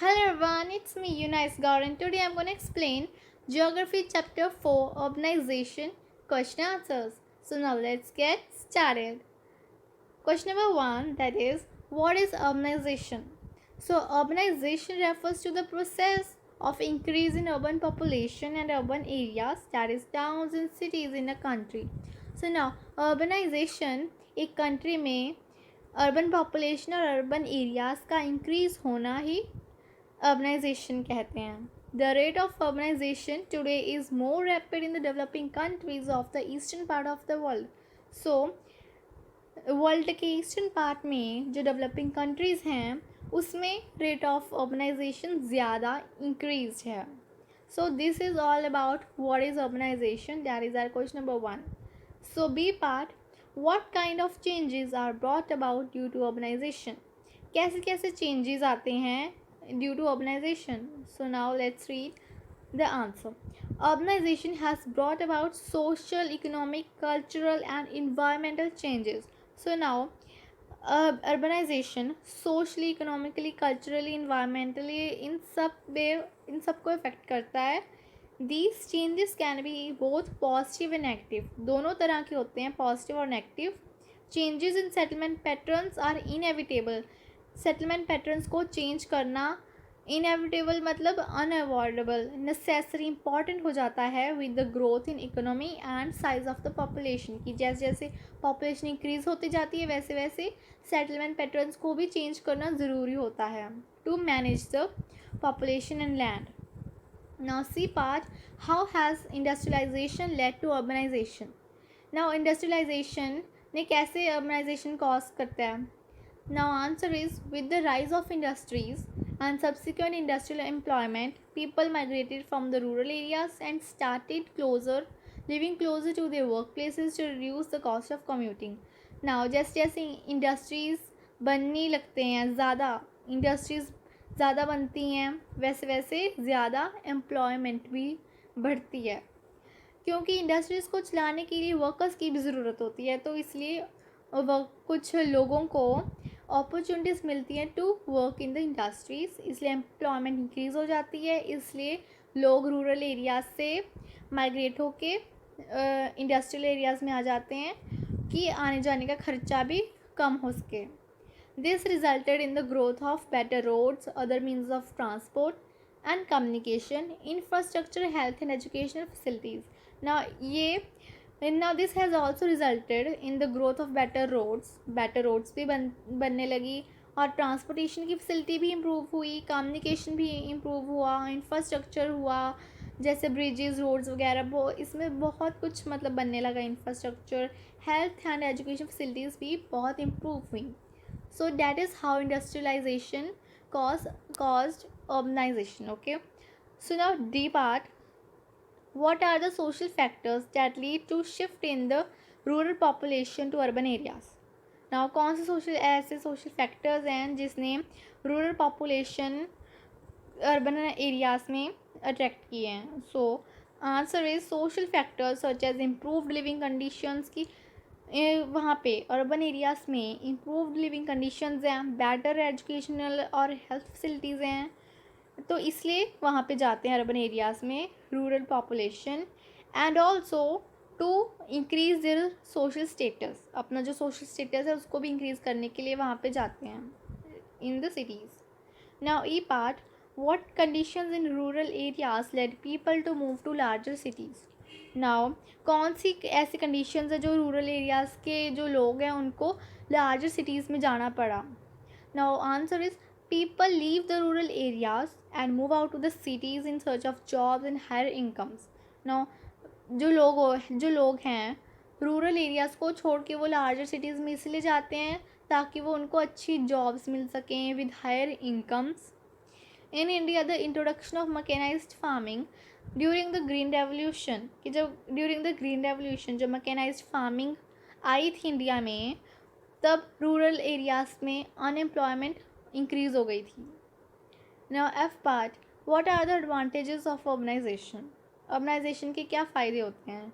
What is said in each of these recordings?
Hello everyone, it's me Eunice Gaur and today I'm going to explain Geography Chapter 4 Urbanization Question Answers. So now let's get started. Question number 1, that is, what is urbanization? So urbanization refers to the process of increase in urban population and urban areas, that is towns and cities in a country. So now urbanization एक country में urban population और urban areas का increase होना ही urbanization कहते हैं. The rate of urbanization today is more rapid in the developing countries of the eastern part of the world. So world के eastern part में जो डेवलपिंग कंट्रीज़ हैं उसमें रेट ऑफ अर्बनाइजेशन ज़्यादा इंक्रीज है. So this is all about what is urbanization. That is our question number 1. So B part, what kind of changes are brought about due to urbanization. कैसे कैसे changes आते हैं due to urbanization. So now let's read the answer. Urbanization has brought about social, economic, cultural, and environmental changes. So now, urbanization socially, economically, culturally, environmentally इन सब को effect करता है. These changes can be both positive and negative. दोनों तरह के होते हैं, positive और negative. Changes in settlement patterns are inevitable. Settlement patterns को चेंज करना इनएविटेबल मतलब अनअवॉइडेबल, नेसेसरी, इंपॉर्टेंट हो जाता है with the growth in economy and size of the population. की जैसे जैसे पॉपुलेशन इंक्रीज होती जाती है वैसे वैसे सेटलमेंट पैटर्न्स को भी चेंज करना ज़रूरी होता है to manage the population and land. Now C part, how has industrialization led to urbanization. Now industrialization ने कैसे अर्बनाइजेशन कॉज करता है. Now answer is, with the rise of industries and subsequent industrial employment, people migrated from the rural areas and started living closer to their workplaces to reduce the cost of commuting. Now जैसे जैसे industries बनने लगते हैं, ज़्यादा industries ज़्यादा बनती हैं वैसे वैसे ज़्यादा एम्प्लॉयमेंट भी बढ़ती है, क्योंकि इंडस्ट्रीज़ को चलाने के लिए वर्कर्स की भी ज़रूरत होती है. तो इसलिए कुछ लोगों को अपॉर्चुनिटीज़ मिलती हैं to work in the industries, इसलिए एम्प्लॉयमेंट इंक्रीज़ हो जाती है. इसलिए लोग रूरल एरियाज़ से माइग्रेट होके इंडस्ट्रियल एरियाज़ में आ जाते हैं कि आने जाने का खर्चा भी कम हो सके. This resulted in the growth of better roads, other means of transport and communication, infrastructure, health and educational facilities. Now this has also resulted in the growth of better roads. better roads भी बनने लगी और transportation की facility भी improve हुई, communication भी improve हुआ, infrastructure हुआ, जैसे ब्रिजेस, रोड्स वगैरह. इसमें बहुत कुछ मतलब बनने लगा infrastructure. Health and education facilities भी बहुत इम्प्रूव हुई. So that is how industrialization caused urbanization. Okay, so now D part, what are the social factors that lead to shift in the rural population to urban areas. Now कौन से ऐसे social factors हैं जिसने rural population urban areas में attract किए हैं. So answer is social factors such as improved living conditions की वहाँ पे अर्बन एरियाज़ में इम्प्रूव्ड लिविंग कंडीशंस हैं, बेटर एजुकेशनल और हेल्थ फैसिलिटीज़ हैं, तो इसलिए वहाँ पे जाते हैं अर्बन एरियाज़ में rural population. And also to increase their social status, अपना जो सोशल स्टेटस है उसको भी इंक्रीज़ करने के लिए वहाँ पे जाते हैं in the cities. Now E part, what conditions in rural areas led people to move to larger cities. Now कौन सी ऐसी कंडीशंस है जो रूरल एरियाज़ के जो लोग हैं उनको लार्जर सिटीज़ में जाना पड़ा. Now answer is, people leave the rural areas and move out to the cities in search of jobs and higher incomes. Now जो लोग हैं रूरल एरियाज़ को छोड़ के वो लार्जर सिटीज़ में इसलिए जाते हैं ताकि वो उनको अच्छी जॉब्स मिल सकें with higher incomes. In India the introduction of mechanized farming during the Green Revolution, कि जब ड्यूरिंग द ग्रीन रेवोल्यूशन जब मैकेनाइज्ड फार्मिंग आई थी इंडिया में, तब रूरल एरियाज़ में अनएम्प्लॉयमेंट इंक्रीज़ हो गई थी. Now F part, what are the advantages of urbanization. Urbanization के क्या फ़ायदे होते हैं.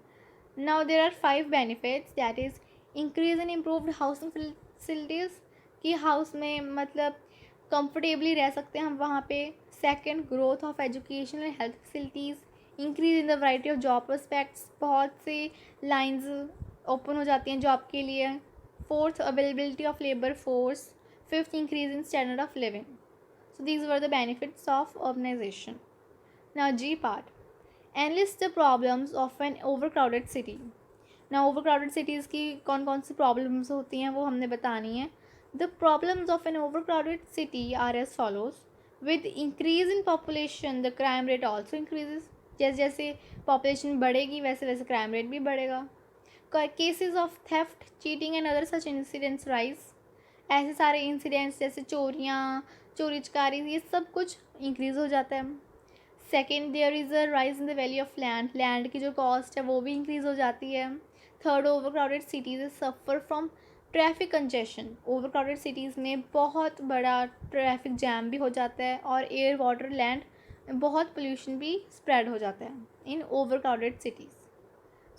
Now there are 5 benefits, that is increase in improved housing facilities, कि हाउस में मतलब कंफर्टेबली रह सकते हैं हम वहाँ पे। Second, growth of education and health facilities, increase in the variety of job prospects, बहुत से लाइंस ओपन हो जाती हैं जॉब के लिए। Fourth, availability of labour force. Fifth, increase in standard of living. So these were the benefits of urbanization. Now G part. Enlist the problems of an overcrowded city. Now overcrowded cities की कौन कौन सी problems होती हैं वो हमने बतानी है. The problems of an overcrowded city are as follows. With increase in population, the crime rate also increases. जैसे जैसे population बढ़ेगी वैसे वैसे crime rate भी बढ़ेगा. Cases of theft, cheating and other such incidents rise. ऐसे सारे इंसिडेंट्स जैसे चोरियाँ, चोरी चकारी, ये सब कुछ इंक्रीज़ हो जाता है. Second, there is a rise in the value of land. Land की जो कॉस्ट है वो भी इंक्रीज़ हो जाती है. Third, over crowded cities suffer from traffic congestion. Over crowded cities में बहुत बड़ा ट्रैफिक जैम भी हो जाता है और एयर वाटर लैंड बहुत पोल्यूशन भी स्प्रेड हो जाता है इन over crowded cities.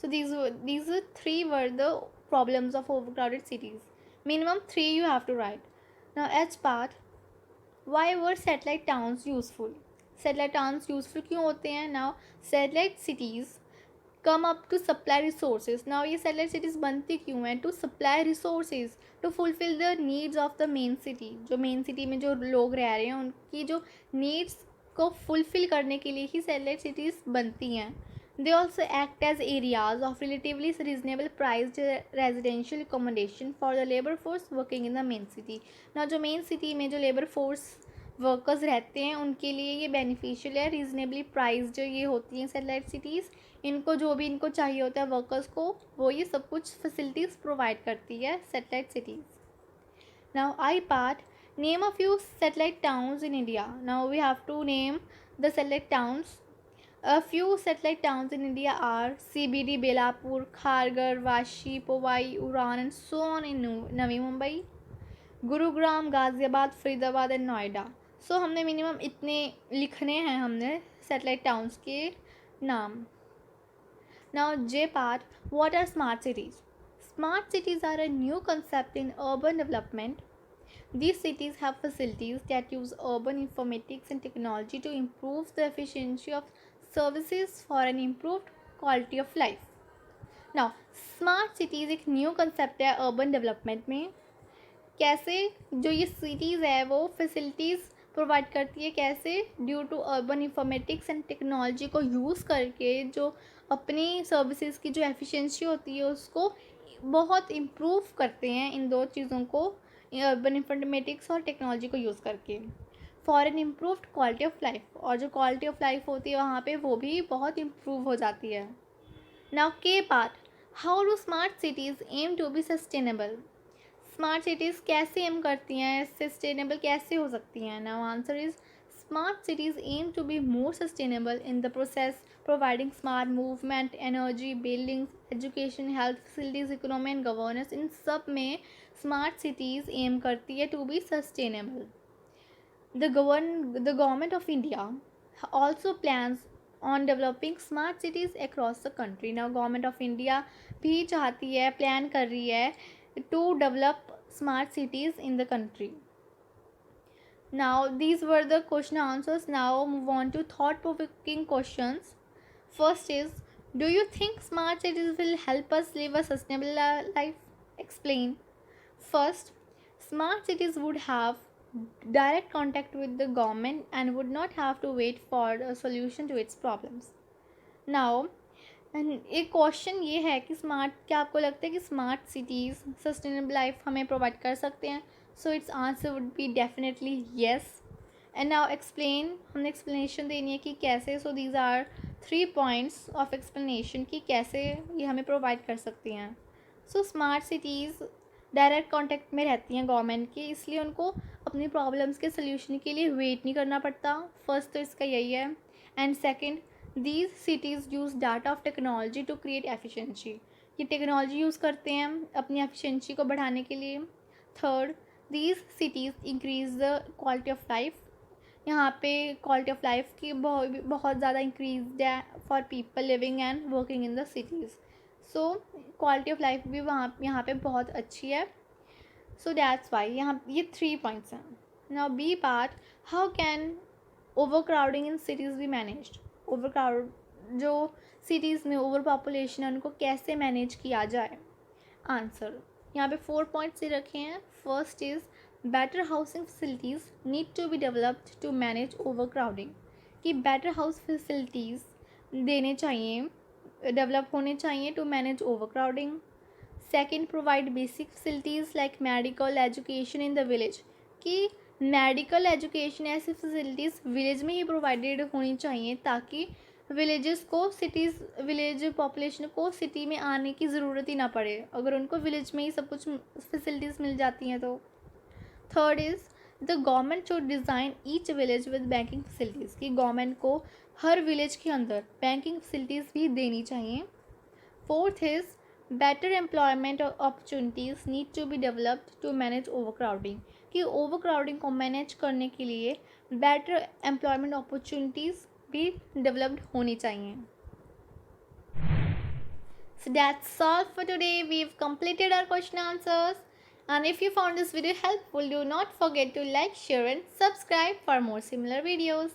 So these three were the problems of overcrowded cities. Minimum 3 you have to write. Now H part. Why were satellite towns useful? Satellite towns useful क्यों होते हैं? Now satellite cities come up to supply resources. Now ये satellite cities बनती क्यों हैं? To supply resources, to fulfill the needs of the main city. जो main city में जो लोग रह रहे हैं उनकी जो needs को fulfill करने के लिए ही satellite cities बनती हैं. They also act as areas of relatively reasonable priced residential accommodation for the labor force working in the main city. Now जो main city में जो labor force वर्कर्स रहते हैं उनके लिए ये बेनिफिशियल है. रीजनेबली प्राइस जो ये होती हैं सैटेलाइट सिटीज़, इनको जो भी इनको चाहिए होता है वर्कर्स को वो ये सब कुछ फैसिलिटीज़ प्रोवाइड करती है satellite cities. Now I part. Name a few satellite towns in India. Now we have to name the satellite towns. A few satellite towns in India are CBD, Belapur, Kharghar, Vashi, Powai, Uran and so on in Navi Mumbai, Gurugram, Ghaziabad, Faridabad and Noida. So हमने minimum इतने लिखने हैं हमने satellite towns के नाम. Now J part. What are smart cities? Smart cities are a new concept in urban development. These cities have facilities that use urban informatics and technology to improve the efficiency of services for an improved quality of life. Now, smart cities एक new concept है urban development में. कैसे? जो ये cities है वो facilities provide करती है. कैसे? Due to urban informatics and technology को यूज़ करके जो अपनी सर्विसेज की जो एफिशिएंसी होती है उसको बहुत इम्प्रूव करते हैं इन दो चीज़ों को, अर्बन इंफॉर्मेटिक्स और टेक्नोलॉजी को यूज़ करके, for an improved quality of life. और जो क्वालिटी ऑफ लाइफ होती है वहाँ पे वो भी बहुत इम्प्रूव हो जाती है. नाउ के part. How do smart cities aim to be sustainable. Smart cities कैसे एम करती हैं, सस्टेनेबल कैसे हो सकती हैं? Now answer is smart cities aim to be more sustainable in the process providing smart movement, energy, buildings, education, health facilities, economy and governance. इन सब में स्मार्ट सिटीज़ एम करती है to be sustainable. The government of India also plans on developing smart cities across the country. Now government of India भी चाहती है, plan कर रही है to develop smart cities in the country. Now these were the question answers. Now move on to thought provoking questions. First is, do you think smart cities will help us live a sustainable life? Explain. First, smart cities would have direct contact with the government and would not have to wait for a solution to its problems. Now, एक question ये है कि smart, क्या आपको लगता है कि smart cities sustainable life हमें प्रोवाइड कर सकते हैं? So its answer would be definitely yes. And now explain. हमने एक्सप्लेनेशन देनी है कि कैसे. So these are 3 points of explanation कि कैसे ये हमें प्रोवाइड कर सकती हैं. सो स्मार्ट सिटीज़ डायरेक्ट कांटेक्ट में रहती हैं गवर्नमेंट के, इसलिए उनको अपनी प्रॉब्लम्स के सल्यूशन के लिए वेट नहीं करना पड़ता. फर्स्ट तो इसका यही है. And second, these cities use data of technology to create efficiency. ये टेक्नोलॉजी यूज़ करते हैं अपनी एफिशिएंसी को बढ़ाने के लिए. Third, these cities increase the quality of life. यहाँ पे क्वालिटी ऑफ लाइफ की बहुत ज़्यादा इंक्रीज है for people living and working in the cities. So quality of life भी यहाँ पे बहुत अच्छी है. सो दैट्स वाई यहाँ ये 3 पॉइंट्स हैं. Now B part, how can overcrowding in cities be managed? Overcrowd जो cities में ओवर पॉपुलेशन है उनको कैसे मैनेज किया जाए? आंसर यहाँ पे 4 पॉइंट्स ही रखे हैं. First is better housing facilities need to be developed to manage overcrowding. कि बेटर हाउस फैसिलिटीज़ देने चाहिए, डेवलप होने चाहिए to manage overcrowding. Second, provide basic facilities like medical education in the village. कि medical education ऐसी facilities village में ही provided होनी चाहिए ताकि विलेजेस को सिटीज़ विलेज पॉपुलेशन को सिटी में आने की ज़रूरत ही ना पड़े अगर उनको विलेज में ही सब कुछ फैसिलिटीज़ मिल जाती हैं तो. Third is the government should design each village with banking facilities. कि गवर्नमेंट को हर विलेज के अंदर बैंकिंग फैसिलिटीज़ भी देनी चाहिए. Fourth is better employment opportunities need to be developed to manage overcrowding. कि ओवर क्राउडिंग को मैनेज करने के लिए बेटर एम्प्लॉयमेंट अपॉर्चुनिटीज़ भी डेवलप्ड होनी चाहिए. So that's all for today. We've completed our question answers. And if you found this video helpful, do not forget to like, share and subscribe for more similar videos.